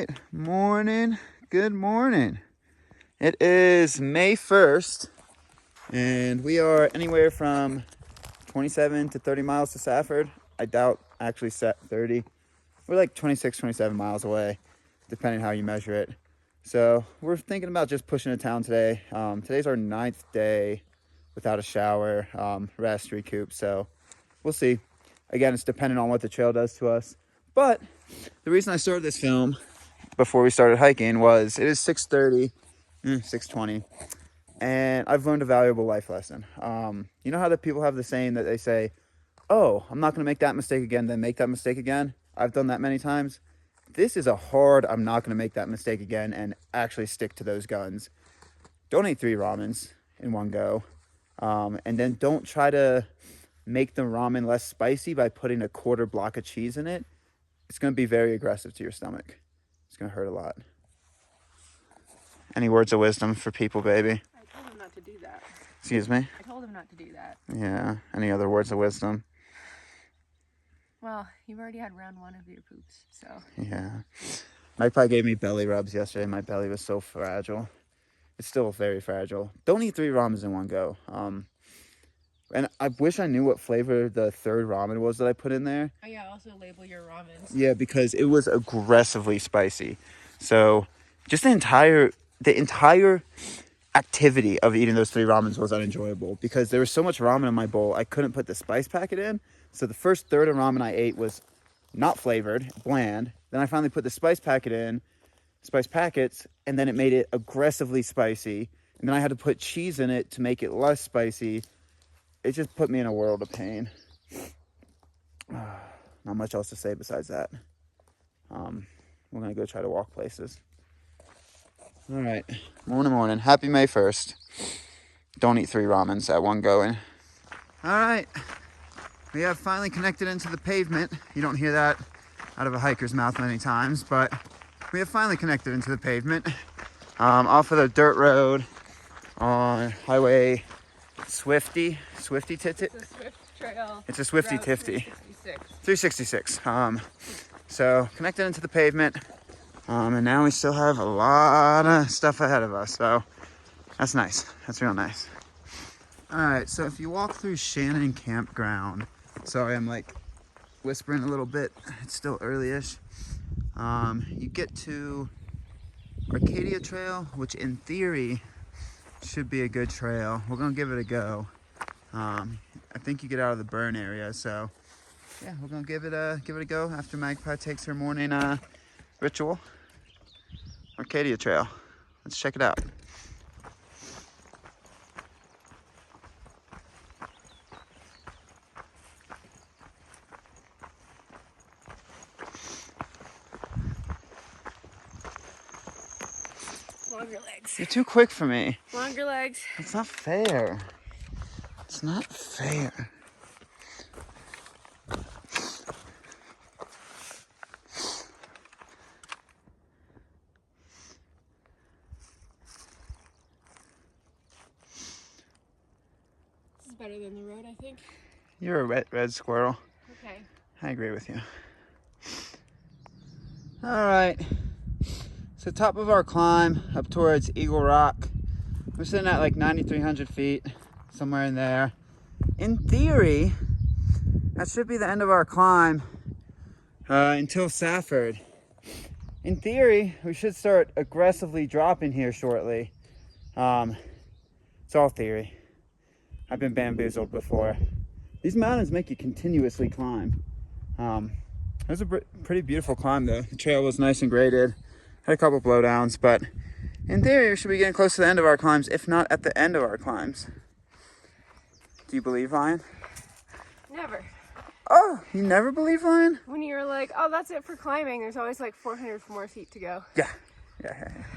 right, morning, good morning. It is May 1st, and we are anywhere from 27 to 30 miles to Safford. I doubt actually set 30. We're like 26, 27 miles away, depending how you measure it. So we're thinking about just pushing to town today. Today's our 9th day without a shower, rest, recoup, so we'll see. Again, it's dependent on what the trail does to us. But the reason I started this film before we started hiking was it is 6:30, 6:20, and I've learned a valuable life lesson. You know how the people have the saying that they say, oh, I'm not going to make that mistake again, then make that mistake again? I've done that many times. This is a hard, I'm not going to make that mistake again and actually stick to those guns. Don't eat 3 ramens in one go. And then don't try to make the ramen less spicy by putting a quarter block of cheese in it. It's going to be very aggressive to your stomach. It's going to hurt a lot. Any words of wisdom for people, baby? I told him not to do that. Excuse me? I told him not to do that. Yeah. Any other words of wisdom? Well, you've already had round 1 of your poops, so. Yeah. Magpie gave me belly rubs yesterday. My belly was so fragile. It's still very fragile. Don't eat 3 ramens in one go. And I wish I knew what flavor the 3rd ramen was that I put in there. Oh yeah, also label your ramens. Yeah, because it was aggressively spicy. So just the entire activity of eating those 3 ramens was unenjoyable because there was so much ramen in my bowl, I couldn't put the spice packet in. So the first third of ramen I ate was not flavored, bland. Then I finally put the spice packets, and then it made it aggressively spicy. And then I had to put cheese in it to make it less spicy. It just put me in a world of pain. Not much else to say besides that. We're gonna go try to walk places. All right, morning. Happy May 1st. Don't eat 3 ramens at one going. All right, we have finally connected into the pavement. You don't hear that out of a hiker's mouth many times, but we have finally connected into the pavement. Off of the dirt road on highway Swifty Tittit. It's a Swift trail. It's a Swifty Route Tifty. 366. 366. So connected into the pavement. And now we still have a lot of stuff ahead of us. So that's nice. That's real nice. All right. So if you walk through Shannon Campground, sorry, I'm like whispering a little bit. It's still early-ish. You get to Arcadia Trail, which in theory should be a good trail. We're gonna give it a go. I think you get out of the burn area, so yeah, we're gonna give it a go after Magpie takes her morning ritual. Arcadia Trail. Let's check it out. Longer legs. You're too quick for me. Longer legs. It's not fair. It's not fair. This is better than the road, I think. You're a red squirrel. Okay. I agree with you. All right. So top of our climb up towards Eagle Rock. We're sitting at like 9,300 feet, somewhere in there. In theory, that should be the end of our climb until Safford. In theory, we should start aggressively dropping here shortly. It's all theory. I've been bamboozled before. These mountains make you continuously climb. It was a pretty beautiful climb though. The trail was nice and graded. Had a couple blowdowns, but in theory, we should be getting close to the end of our climbs, if not at the end of our climbs. Do you believe, Ryan? Never. Oh, you never believe, Ryan? When you're like, oh, that's it for climbing, there's always like 400 more feet to go. Yeah.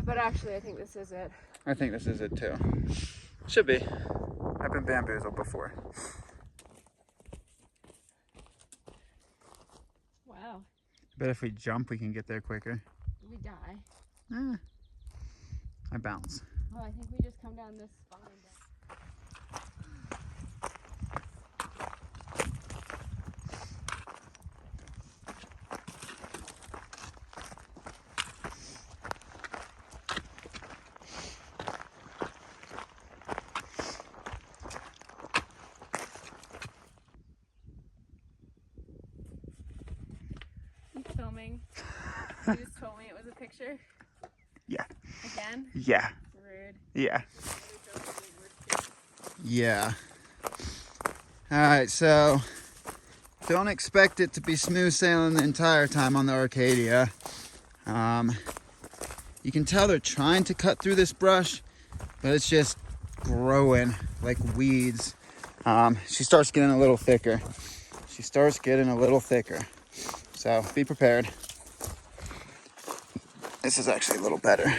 But actually, I think this is it. I think this is it too. Should be. I've been bamboozled before. Wow. Bet if we jump, we can get there quicker. We die. I bounce. Oh, I think we just come down this spine. filming. You just told me it was a picture. Yeah. Again? Yeah. Rude. Yeah. Yeah. Alright, so don't expect it to be smooth sailing the entire time on the Arcadia. You can tell they're trying to cut through this brush, but it's just growing like weeds. She starts getting a little thicker. So be prepared. This is actually a little better.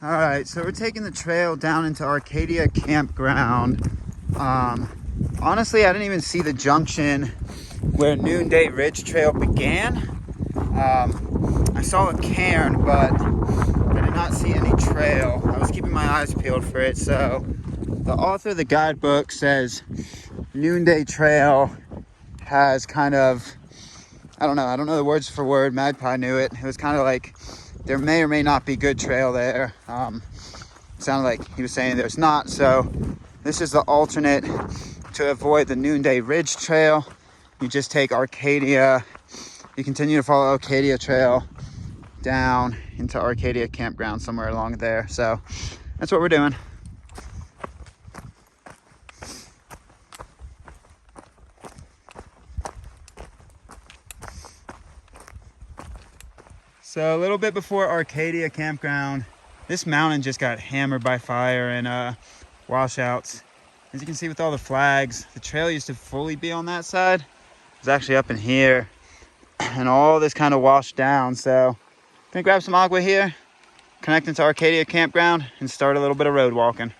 All right, so we're taking the trail down into Arcadia campground. Honestly, I didn't even see the junction where Noonday Ridge Trail began. I saw a cairn, but I did not see any trail. I was keeping my eyes peeled for it. So the author of the guidebook says Noonday Trail has kind of, I don't know the words for word. Magpie knew it. It was kind of like there may or may not be good trail there. Sounded like he was saying there's not. So this is the alternate to avoid the Noonday Ridge Trail. You just take Arcadia. You continue to follow Arcadia Trail down into Arcadia Campground somewhere along there. So that's what we're doing. So a little bit before Arcadia Campground, this mountain just got hammered by fire and washouts. As you can see with all the flags, the trail used to fully be on that side. It's actually up in here, and all this kind of washed down. So I'm gonna grab some agua here, connect into Arcadia Campground, and start a little bit of road walking.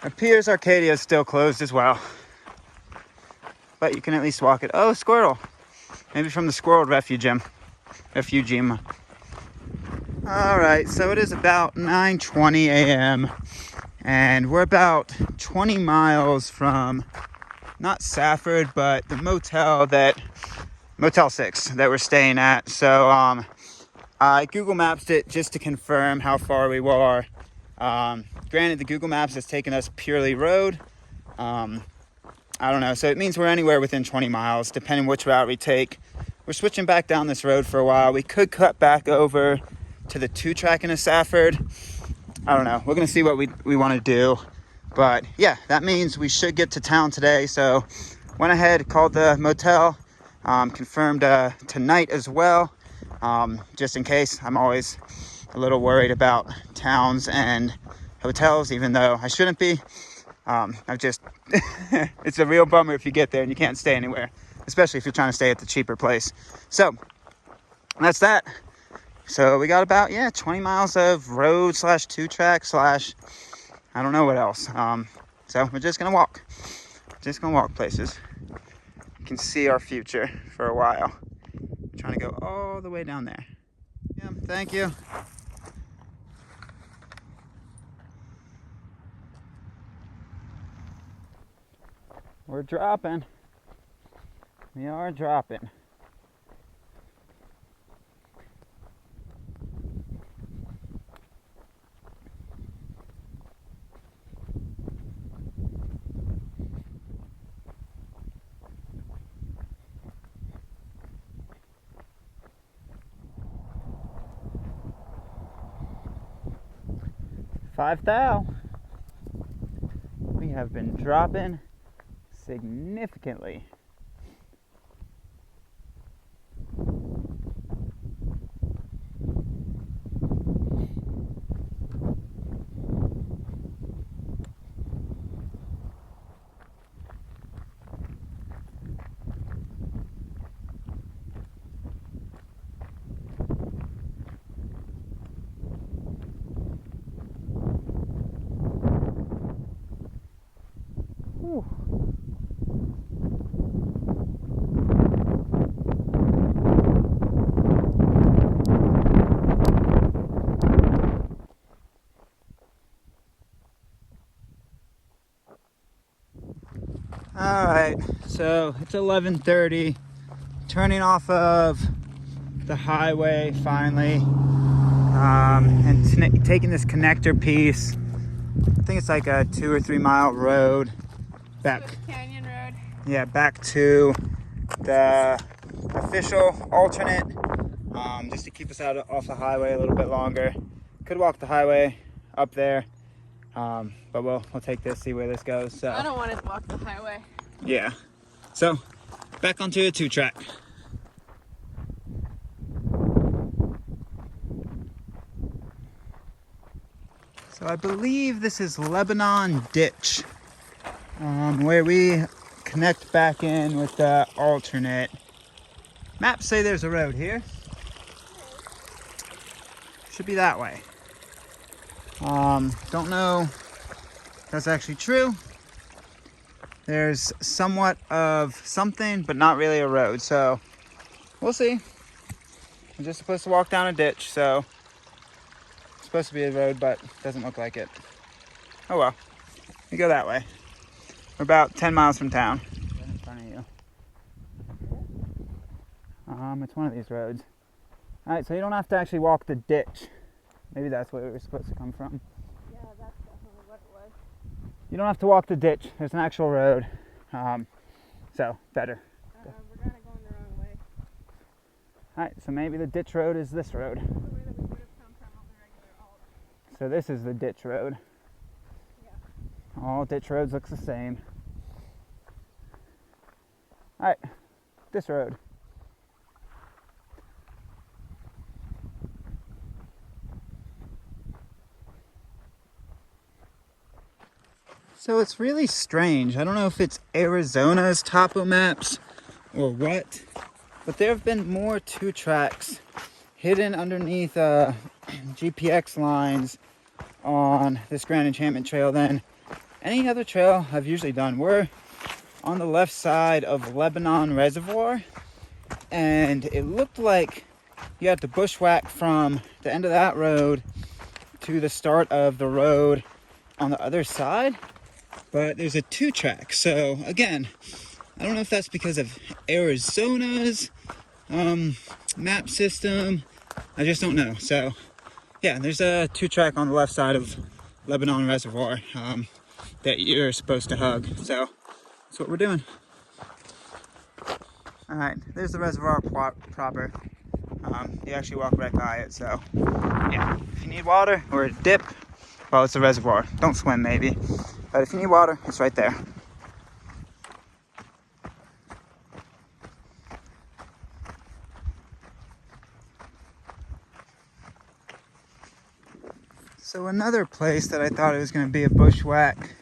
It appears Arcadia is still closed as well, but you can at least walk it. Oh, squirrel. Maybe from the squirrel refugium. All right, so it is about 9:20 a.m. and we're about 20 miles from not Safford, but the Motel 6 that we're staying at. So I Google Mapped it just to confirm how far we were. Granted, the Google Maps has taken us purely road. I don't know, so it means we're anywhere within 20 miles, depending which route we take. We're switching back down this road for a while. We could cut back over to the 2-track into Safford. I don't know. We're going to see what we want to do. But yeah, that means we should get to town today. So went ahead, called the motel, confirmed tonight as well, just in case. I'm always a little worried about towns and hotels, even though I shouldn't be. It's a real bummer if you get there and you can't stay anywhere, especially if you're trying to stay at the cheaper place. So that's that. So we got about 20 miles of road / 2-track / I don't know what else. So we're just gonna walk places. You can see our future for a while. I'm trying to go all the way down there. Yeah, thank you. We're dropping. We are dropping. $5,000. We have been dropping significantly. Whew. All right, so it's 11:30, turning off of the highway finally, and taking this connector piece. I think it's like a 2 or 3 mile road back. Canyon Road. Yeah, back to the official alternate, just to keep us off the highway a little bit longer. Could walk the highway up there, but we'll take this, see where this goes. So I don't want to walk the highway. yeah, so back onto a 2-track. So I believe this is Lebanon Ditch, where we connect back in with the alternate. Maps say there's a road here. Should be that way. Don't know if that's actually true. There's somewhat of something, but not really a road, so we'll see. I'm just supposed to walk down a ditch, so it's supposed to be a road, but it doesn't look like it. Oh well, we go that way. We're about 10 miles from town. Right in front of you. It's one of these roads. All right, so you don't have to actually walk the ditch. Maybe that's where we were supposed to come from. Yeah, that's definitely what it was. You don't have to walk the ditch. There's an actual road, so better. We're kind of going the wrong way. All right, so maybe the ditch road is this road. The way that we would have come from on the regular alt. So this is the ditch road. Yeah. All ditch roads looks the same. All right, this road. So it's really strange. I don't know if it's Arizona's topo maps or what, but there have been more 2-tracks hidden underneath GPX lines on this Grand Enchantment trail than any other trail I've usually done. We're on the left side of Lebanon Reservoir, and it looked like you had to bushwhack from the end of that road to the start of the road on the other side. But there's a 2-track, so again, I don't know if that's because of Arizona's map system. I just don't know. So yeah, there's a 2-track on the left side of Lebanon Reservoir that you're supposed to hug. So that's what we're doing. All right, there's the reservoir proper. You actually walk right by it. So yeah, if you need water or a dip, well, it's a reservoir. Don't swim, maybe. But if you need water, it's right there. So another place that I thought it was going to be a bushwhack,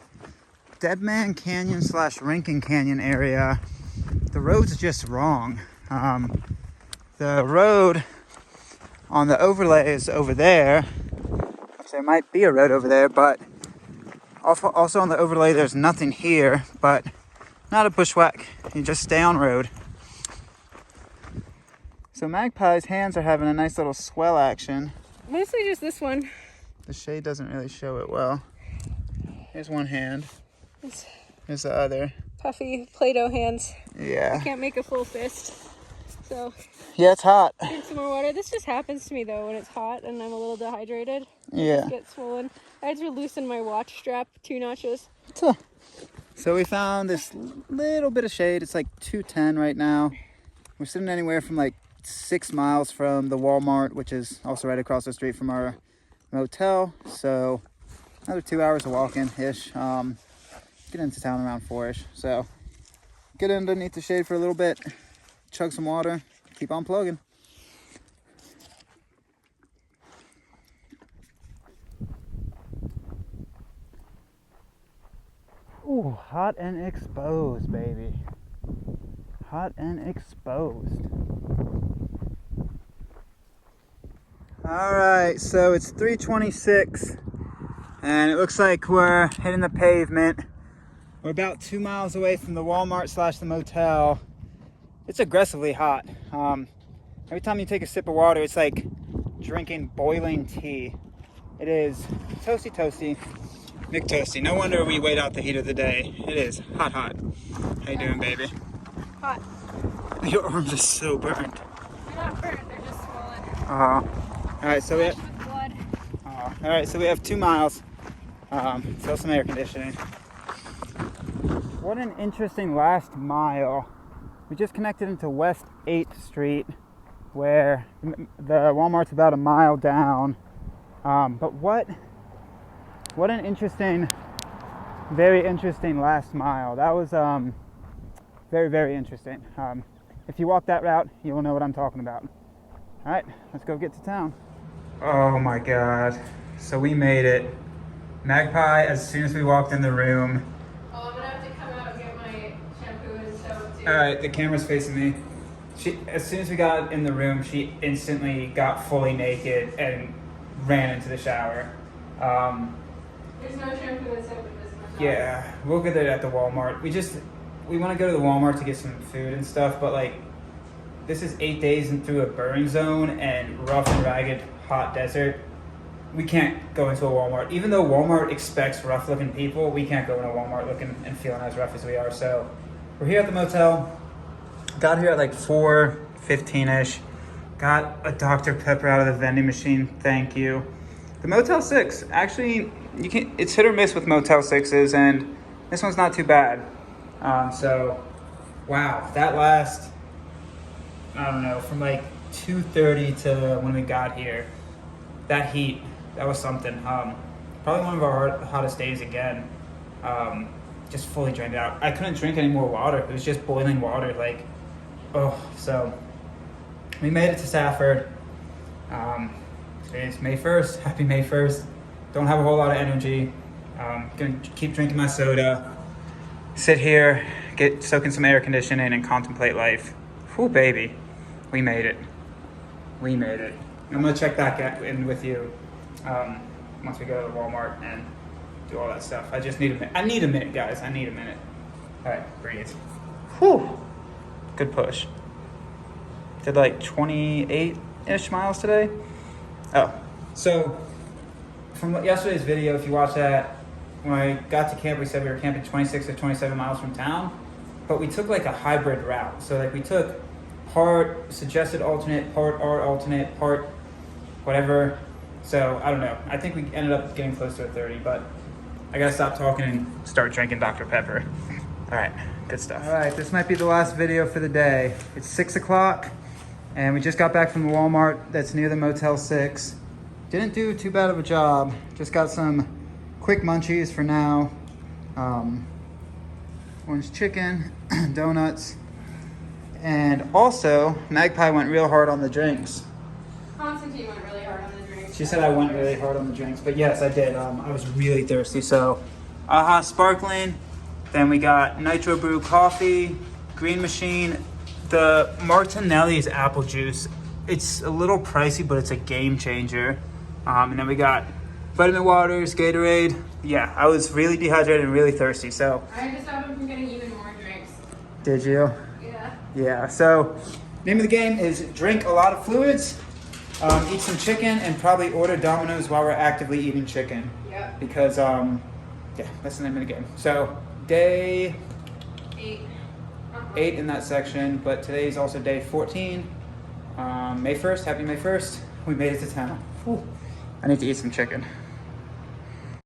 Deadman Canyon / Rincon Canyon area. The road's just wrong. The road on the overlay is over there. There might be a road over there, but also on the overlay there's nothing here, but not a bushwhack. You just stay on road. So Magpie's hands are having a nice little swell action. Mostly just this one. The shade doesn't really show it well. Here's one hand. Here's the other. Puffy Play-Doh hands. Yeah. I can't make a full fist. So Yeah, it's hot. drink some more water. This just happens to me though when it's hot and I'm a little dehydrated. Yeah. Just get swollen. I had to loosen my watch strap 2 notches. So we found this little bit of shade. It's like 210 right now. We're sitting anywhere from like 6 miles from the Walmart, which is also right across the street from our motel. So another 2 hours of walking-ish. Get into town around 4-ish. So get underneath the shade for a little bit, chug some water, keep on plugging. Ooh, hot and exposed, baby. Hot and exposed. All right, so it's 3:26 and it looks like we're hitting the pavement. We're about 2 miles away from the Walmart slash the motel. It's aggressively hot. Every time you take a sip of water, it's like drinking boiling tea. It is toasty toasty, McToasty. No wonder we wait out the heat of the day. It is hot, hot. How you doing, baby? Hot. Your arms are so burnt. They're not burnt, they're just swollen. All right, so we have, With blood. all right, so we have 2 miles. Feel some air conditioning. What an interesting last mile. We just connected into West 8th Street, where the Walmart's about a mile down. But what an interesting, very interesting last mile. That was very, very interesting. If you walk that route, you will know what I'm talking about. All right, let's go get to town. Oh my God. So we made it. Magpie, as soon as we walked in the room. Oh, I'm gonna have to come out and get my shampoo and soap too. All right, the camera's facing me. As soon as we got in the room, she instantly got fully naked and ran into the shower. There's no shampoo and soap in this one. Yeah, we'll get it at the Walmart. We want to go to the Walmart to get some food and stuff, but like, this is 8 days and through a burn zone and rough and ragged hot desert. We can't go into a Walmart. Even though Walmart expects rough looking people, we can't go in a Walmart looking and feeling as rough as we are. So we're here at the motel. Got here at like 4:15ish. Got a Dr. Pepper out of the vending machine. Thank you. The Motel 6, actually, it's hit or miss with Motel 6s, and this one's not too bad. So, wow, that last, I don't know, from like 2:30 to when we got here, that heat, that was something. Probably one of our hottest days again. Just fully drained it out. I couldn't drink any more water. It was just boiling water, like, oh. So we made it to Safford. Today's May 1st. Happy May 1st. Don't have a whole lot of energy. Gonna keep drinking my soda. Sit here, soak in some air conditioning, and contemplate life. Whew, baby. We made it. We made it. I'm gonna check back in with you once we go to Walmart and do all that stuff. I just need a minute. I need a minute, guys. I need a minute. All right, breathe. Whew. Good push. Did like 28-ish miles today. Oh, so from yesterday's video, if you watch that, when I got to camp, we said we were camping 26 to 27 miles from town, but we took like a hybrid route. So like we took part suggested alternate, part our alternate, part whatever. So I don't know. I think we ended up getting close to a 30, but I gotta stop talking and start drinking Dr. Pepper. All right, good stuff. All right, this might be the last video for the day. It's 6 o'clock, and we just got back from the Walmart that's near the Motel 6. Didn't do too bad of a job. Just got some quick munchies for now. Orange chicken, donuts, and also Magpie went real hard on the drinks. Constantine went really hard on the drinks. She said I went really hard on the drinks, but yes, I did. I was really thirsty, so Aha sparkling. Then we got Nitro Brew coffee, Green Machine. The Martinelli's apple juice. It's a little pricey, but it's a game changer. And then we got vitamin waters, Gatorade. Yeah, I was really dehydrated and really thirsty, so. I had to stop him from getting even more drinks. Did you? Yeah. Yeah, so name of the game is drink a lot of fluids, eat some chicken, and probably order Domino's while we're actively eating chicken. Yep. Because, yeah, that's the name of the game. So, day 8 in that section, but today is also day 14. May 1st, happy May 1st. We made it to town. Whew. I need to eat some chicken.